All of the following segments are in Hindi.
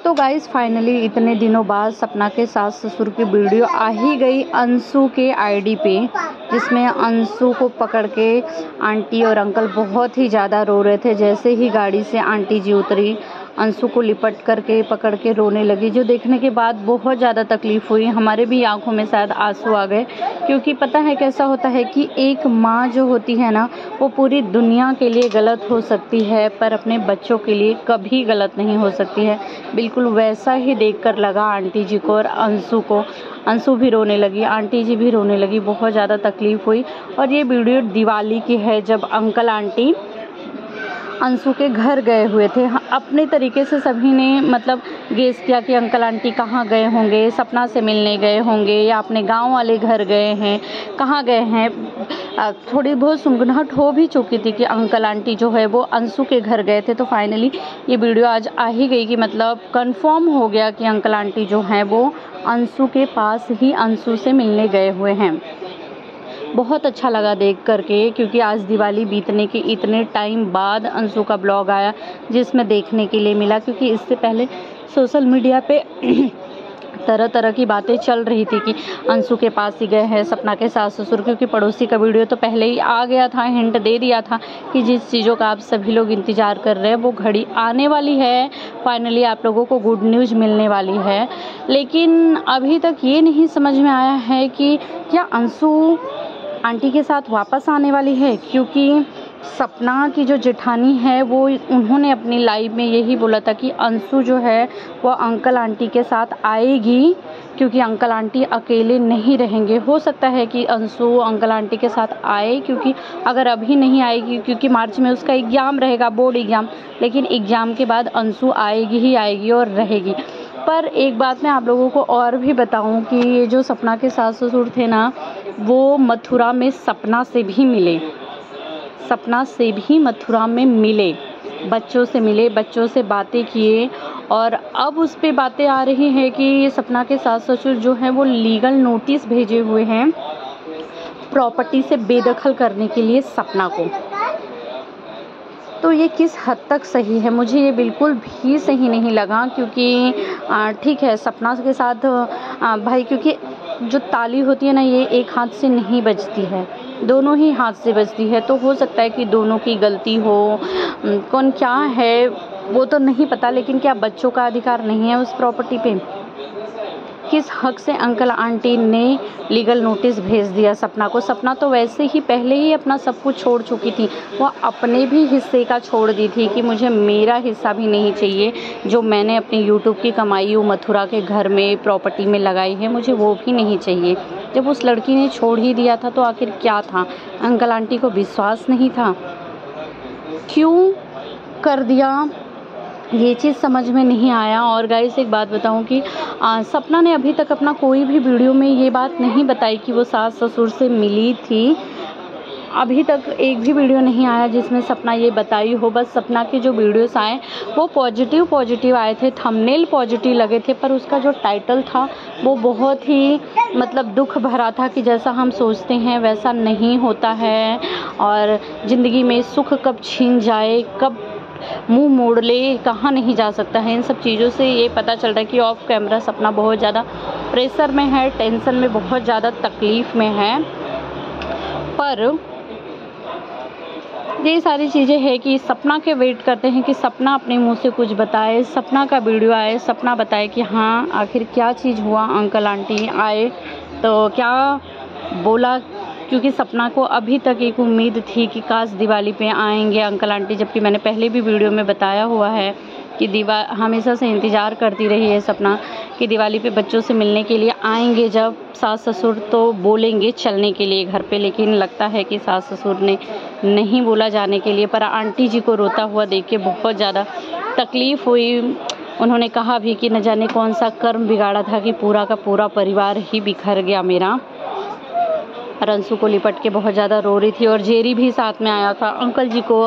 तो गाइस फाइनली इतने दिनों बाद सपना के सास ससुर की वीडियो आ ही गई अंशु के आईडी पे, जिसमें अंशु को पकड़ के आंटी और अंकल बहुत ही ज़्यादा रो रहे थे। जैसे ही गाड़ी से आंटी जी उतरी, अंशु को लिपट करके पकड़ के रोने लगी, जो देखने के बाद बहुत ज़्यादा तकलीफ़ हुई। हमारे भी आंखों में शायद आंसू आ गए, क्योंकि पता है कैसा होता है कि एक माँ जो होती है ना, वो पूरी दुनिया के लिए गलत हो सकती है पर अपने बच्चों के लिए कभी गलत नहीं हो सकती है। बिल्कुल वैसा ही देखकर लगा आंटी जी को और अंशु को। अंशु भी रोने लगी, आंटी जी भी रोने लगी, बहुत ज़्यादा तकलीफ़ हुई। और ये वीडियो दिवाली की है, जब अंकल आंटी अंशु के घर गए हुए थे। अपने तरीके से सभी ने मतलब गेस किया कि अंकल आंटी कहाँ गए होंगे, सपना से मिलने गए होंगे या अपने गांव वाले घर गए हैं, कहाँ गए हैं। थोड़ी बहुत सुनगनाहट हो भी चुकी थी कि अंकल आंटी जो है वो अंशु के घर गए थे। तो फाइनली ये वीडियो आज आ ही गई कि मतलब कंफर्म हो गया कि अंकल आंटी जो हैं वो अंशु के पास ही अंशु से मिलने गए हुए हैं। बहुत अच्छा लगा देख करके, क्योंकि आज दिवाली बीतने के इतने टाइम बाद अंशु का ब्लॉग आया जिसमें देखने के लिए मिला। क्योंकि इससे पहले सोशल मीडिया पे तरह तरह की बातें चल रही थी कि अंशु के पास ही गए हैं सपना के सास ससुर, क्योंकि पड़ोसी का वीडियो तो पहले ही आ गया था, हिंट दे दिया था कि जिस चीज़ों का आप सभी लोग इंतज़ार कर रहे हैं वो घड़ी आने वाली है। फाइनली आप लोगों को गुड न्यूज़ मिलने वाली है। लेकिन अभी तक ये नहीं समझ में आया है कि क्या अंशु आंटी के साथ वापस आने वाली है, क्योंकि सपना की जो जेठानी है वो उन्होंने अपनी लाइव में यही बोला था कि अंशु जो है वो अंकल आंटी के साथ आएगी, क्योंकि अंकल आंटी अकेले नहीं रहेंगे। हो सकता है कि अंशु अंकल आंटी के साथ आए, क्योंकि अगर अभी नहीं आएगी, क्योंकि मार्च में उसका एग्ज़ाम रहेगा, बोर्ड एग्ज़ाम, लेकिन एग्ज़ाम के बाद अंशु आएगी ही आएगी और रहेगी। पर एक बात मैं आप लोगों को और भी बताऊं कि ये जो सपना के सास ससुर थे ना, वो मथुरा में सपना से भी मिले, सपना से भी मथुरा में मिले, बच्चों से मिले, बच्चों से बातें किए। और अब उस पे बातें आ रही हैं कि ये सपना के सास ससुर जो हैं वो लीगल नोटिस भेजे हुए हैं प्रॉपर्टी से बेदखल करने के लिए सपना को। तो ये किस हद तक सही है, मुझे ये बिल्कुल भी सही नहीं लगा। क्योंकि ठीक है सपना के साथ भाई, क्योंकि जो ताली होती है ना, ये एक हाथ से नहीं बजती है, दोनों ही हाथ से बजती है। तो हो सकता है कि दोनों की गलती हो, कौन क्या है वो तो नहीं पता, लेकिन क्या बच्चों का अधिकार नहीं है उस प्रॉपर्टी पे? किस हक से अंकल आंटी ने लीगल नोटिस भेज दिया सपना को? सपना तो वैसे ही पहले ही अपना सब कुछ छोड़ चुकी थी, वो अपने भी हिस्से का छोड़ दी थी कि मुझे मेरा हिस्सा भी नहीं चाहिए, जो मैंने अपनी यूट्यूब की कमाई मथुरा के घर में प्रॉपर्टी में लगाई है, मुझे वो भी नहीं चाहिए। जब उस लड़की ने छोड़ ही दिया था तो आखिर क्या था? अंकल आंटी को विश्वास नहीं था, क्यों कर दिया, ये चीज़ समझ में नहीं आया। और गाइस एक बात बताऊं कि सपना ने अभी तक अपना कोई भी वीडियो में ये बात नहीं बताई कि वो सास ससुर से मिली थी। अभी तक एक भी वीडियो नहीं आया जिसमें सपना ये बताई हो। बस सपना के जो वीडियोस आए वो पॉजिटिव आए थे, थंबनेल पॉजिटिव लगे थे, पर उसका जो टाइटल था वो बहुत ही मतलब दुख भरा था कि जैसा हम सोचते हैं वैसा नहीं होता है, और ज़िंदगी में सुख कब छीन जाए, कब मुंह मोड़ ले, कहाँ नहीं जा सकता है। इन सब चीज़ों से ये पता चल रहा है कि ऑफ कैमरा सपना बहुत ज़्यादा प्रेशर में है, टेंशन में, बहुत ज़्यादा तकलीफ़ में है। पर ये सारी चीज़ें हैं कि सपना के वेट करते हैं कि सपना अपने मुंह से कुछ बताए, सपना का वीडियो आए, सपना बताए कि हाँ आखिर क्या चीज़ हुआ, अंकल आंटी आए तो क्या बोला। क्योंकि सपना को अभी तक एक उम्मीद थी कि काश दिवाली पे आएंगे अंकल आंटी, जबकि मैंने पहले भी वीडियो में बताया हुआ है कि हमेशा से इंतज़ार करती रही है सपना कि दिवाली पे बच्चों से मिलने के लिए आएंगे जब सास ससुर तो बोलेंगे चलने के लिए घर पे। लेकिन लगता है कि सास ससुर ने नहीं बोला जाने के लिए। पर आंटी जी को रोता हुआ देख के बहुत ज़्यादा तकलीफ़ हुई। उन्होंने कहा भी कि न जाने कौन सा कर्म बिगाड़ा था कि पूरा का पूरा परिवार ही बिखर गया मेरा। और अंशु को लिपट के बहुत ज़्यादा रो रही थी, और जेरी भी साथ में आया था। अंकल जी को,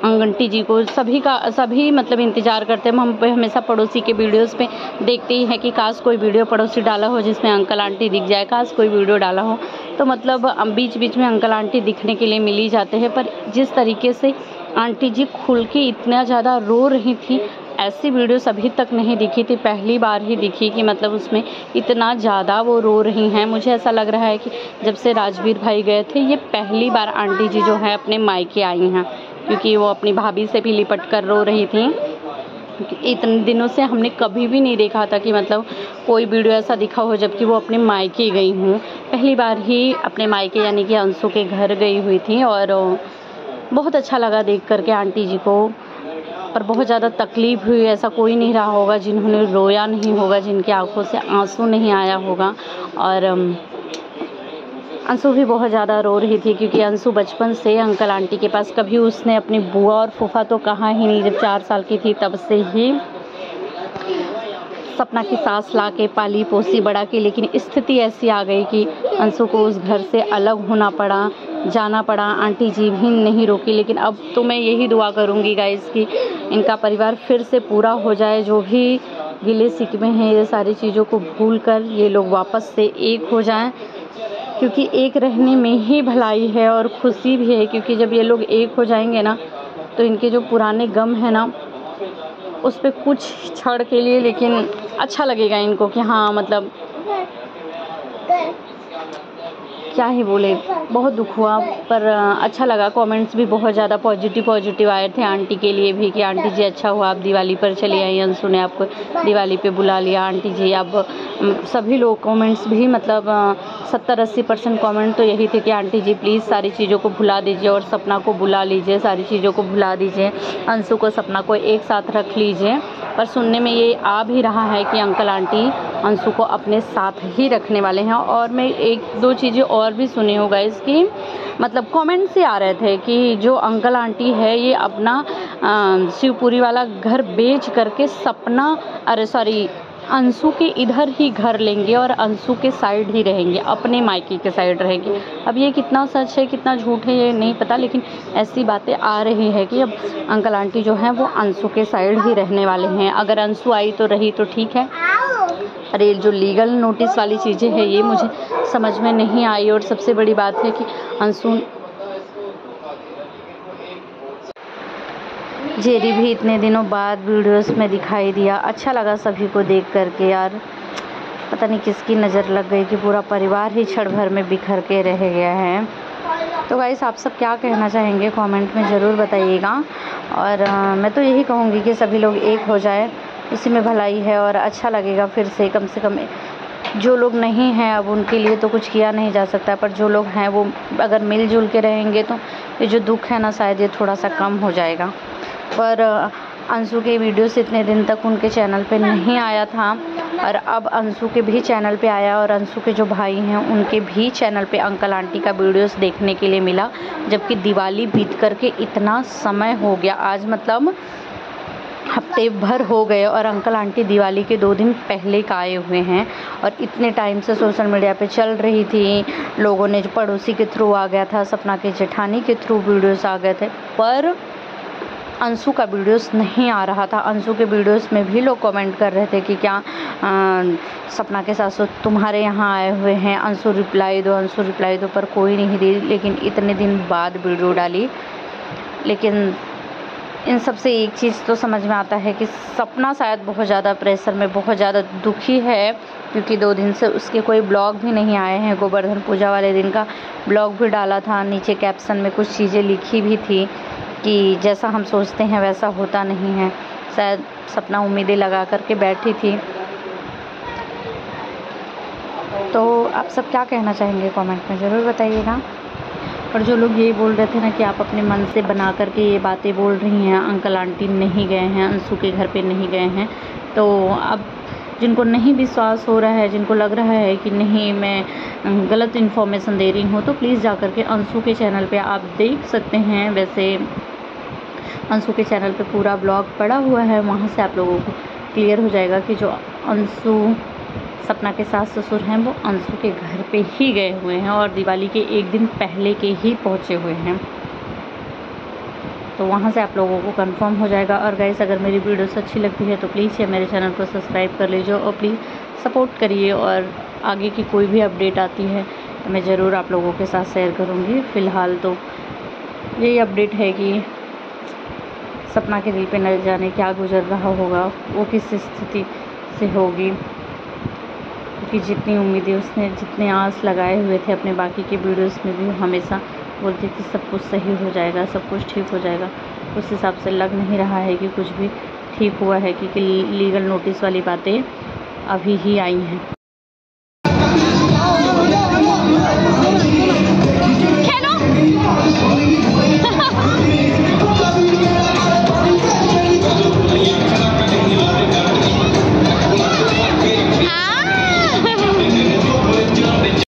आंटी जी को, सभी मतलब इंतज़ार करते हैं। हम हमेशा पड़ोसी के वीडियोस पे देखते ही हैं कि काश कोई वीडियो पड़ोसी डाला हो जिसमें अंकल आंटी दिख जाए, काश कोई वीडियो डाला हो। तो मतलब बीच बीच में अंकल आंटी दिखने के लिए मिल ही जाते हैं। पर जिस तरीके से आंटी जी खुल के इतना ज़्यादा रो रही थी ऐसी वीडियोस अभी तक नहीं दिखी थी, पहली बार ही दिखी कि मतलब उसमें इतना ज़्यादा वो रो रही हैं। मुझे ऐसा लग रहा है कि जब से राजवीर भाई गए थे ये पहली बार आंटी जी जो है अपने मायके आई हैं, क्योंकि वो अपनी भाभी से भी लिपट कर रो रही थी। इतने दिनों से हमने कभी भी नहीं देखा था कि मतलब कोई वीडियो ऐसा दिखा हो जबकि वो अपने मायके गई हूँ। पहली बार ही अपने मायके यानी कि अंशु के घर गई हुई थी और बहुत अच्छा लगा देख करके आंटी जी को। पर बहुत ज़्यादा तकलीफ़ हुई, ऐसा कोई नहीं रहा होगा जिन्होंने रोया नहीं होगा, जिनकी आंखों से आंसू नहीं आया होगा। और अंशु भी बहुत ज़्यादा रो रही थी क्योंकि अंशु बचपन से अंकल आंटी के पास, कभी उसने अपनी बुआ और फूफा तो कहा ही नहीं। जब 4 साल की थी तब से ही सपना की सास ला के पाली पोसी बड़ा की, लेकिन स्थिति ऐसी आ गई कि अंशु को उस घर से अलग होना पड़ा, जाना पड़ा। आंटी जी भी नहीं रोकी, लेकिन अब तो मैं यही दुआ करूँगी गाइस कि इनका परिवार फिर से पूरा हो जाए। जो भी गिले शिकवे हैं ये सारी चीज़ों को भूल कर ये लोग वापस से एक हो जाएं, क्योंकि एक रहने में ही भलाई है और खुशी भी है। क्योंकि जब ये लोग एक हो जाएंगे ना तो इनके जो पुराने गम है ना उस पर कुछ क्षण के लिए लेकिन अच्छा लगेगा इनको कि हाँ मतलब क्या ही बोले, बहुत दुख हुआ। पर अच्छा लगा। कमेंट्स भी बहुत ज़्यादा पॉजिटिव आए थे आंटी के लिए भी कि आंटी जी अच्छा हुआ आप दिवाली पर चली आई, अंशु ने आपको दिवाली पे बुला लिया आंटी जी। अब सभी लोग कमेंट्स भी मतलब 70-80% कमेंट तो यही थे कि आंटी जी प्लीज़ सारी चीज़ों को भुला दीजिए और सपना को बुला लीजिए, सारी चीज़ों को भुला दीजिए, अंशु को सपना को एक साथ रख लीजिए। पर सुनने में ये आ भी रहा है कि अंकल आंटी अंशु को अपने साथ ही रखने वाले हैं। और मैं 1-2 चीज़ें और भी सुनी होगा इसकी, मतलब कमेंट से आ रहे थे कि जो अंकल आंटी है ये अपना शिवपुरी वाला घर बेच करके अंशु के इधर ही घर लेंगे और अंशु के साइड ही रहेंगे, अपने मायके के साइड रहेंगे। अब ये कितना सच है कितना झूठ है ये नहीं पता, लेकिन ऐसी बातें आ रही है कि अब अंकल आंटी जो हैं वो अंशु के साइड ही रहने वाले हैं। अगर अंशु आई तो रही तो ठीक है। अरे जो लीगल नोटिस वाली चीज़ें हैं ये मुझे समझ में नहीं आई। और सबसे बड़ी बात है कि अंशु जेरी भी इतने दिनों बाद वीडियोस में दिखाई दिया, अच्छा लगा सभी को देख करके। यार पता नहीं किसकी नज़र लग गई कि पूरा परिवार ही क्षण भर में बिखर के रह गया है। तो गाइस आप सब क्या कहना चाहेंगे कमेंट में ज़रूर बताइएगा। और मैं तो यही कहूँगी कि सभी लोग एक हो जाए, इसी में भलाई है और अच्छा लगेगा। फिर से कम जो लोग नहीं हैं अब उनके लिए तो कुछ किया नहीं जा सकता, पर जो लोग हैं वो अगर मिलजुल के रहेंगे तो ये जो दुख है ना शायद ये थोड़ा सा कम हो जाएगा। पर अंशु के वीडियोस इतने दिन तक उनके चैनल पे नहीं आया था और अब अंशु के भी चैनल पे आया और अंशु के जो भाई हैं उनके भी चैनल पे अंकल आंटी का वीडियोस देखने के लिए मिला। जबकि दिवाली बीत करके इतना समय हो गया, आज मतलब हफ्ते भर हो गए और अंकल आंटी दिवाली के 2 दिन पहले का आए हुए हैं। और इतने टाइम से सोशल मीडिया पे चल रही थी, लोगों ने जो पड़ोसी के थ्रू आ गया था, सपना के जेठानी के थ्रू वीडियोस आ गए थे, पर अंशु का वीडियोस नहीं आ रहा था। अंशु के वीडियोस में भी लोग कमेंट कर रहे थे कि क्या सपना के सासू तुम्हारे यहाँ आए हुए हैं, अंशु रिप्लाई दो, पर कोई नहीं दी। लेकिन इतने दिन बाद वीडियो डाली। लेकिन इन सब से एक चीज़ तो समझ में आता है कि सपना शायद बहुत ज़्यादा प्रेशर में, बहुत ज़्यादा दुखी है, क्योंकि 2 दिन से उसके कोई ब्लॉग भी नहीं आए हैं। गोवर्धन पूजा वाले दिन का ब्लॉग भी डाला था, नीचे कैप्शन में कुछ चीज़ें लिखी भी थी कि जैसा हम सोचते हैं वैसा होता नहीं है। शायद सपना उम्मीदें लगा करके बैठी थी। तो आप सब क्या कहना चाहेंगे कमेंट में ज़रूर बताइएगा। और जो लोग ये बोल रहे थे ना कि आप अपने मन से बना करके ये बातें बोल रही हैं, अंकल आंटी नहीं गए हैं, अंशु के घर पे नहीं गए हैं, तो अब जिनको नहीं विश्वास हो रहा है, जिनको लग रहा है कि नहीं मैं गलत इन्फॉर्मेशन दे रही हूँ, तो प्लीज़ जा कर के अंशु के चैनल पे आप देख सकते हैं। वैसे अंशु के चैनल पे पूरा ब्लॉग पड़ा हुआ है, वहाँ से आप लोगों को क्लियर हो जाएगा कि जो अंशु सपना के सास ससुर हैं वो अंशु के घर पे ही गए हुए हैं और दिवाली के 1 दिन पहले के ही पहुँचे हुए हैं। तो वहाँ से आप लोगों को कंफर्म हो जाएगा। और गाइस अगर मेरी वीडियोस अच्छी लगती है तो प्लीज़ मेरे चैनल को सब्सक्राइब कर लीजिए और प्लीज़ सपोर्ट करिए। और आगे की कोई भी अपडेट आती है तो मैं ज़रूर आप लोगों के साथ शेयर करूँगी। फ़िलहाल तो यही अपडेट है कि सपना के दिल पे न जाने क्या गुजर रहा होगा, वो किस स्थिति से होगी, क्योंकि जितनी उम्मीदें उसने, जितने आस लगाए हुए थे अपने बाकी के वीडियोस में भी हमेशा बोलती थी सब कुछ सही हो जाएगा, सब कुछ ठीक हो जाएगा। उस हिसाब से लग नहीं रहा है कि कुछ भी ठीक हुआ है, क्योंकि लीगल नोटिस वाली बातें अभी ही आई हैं।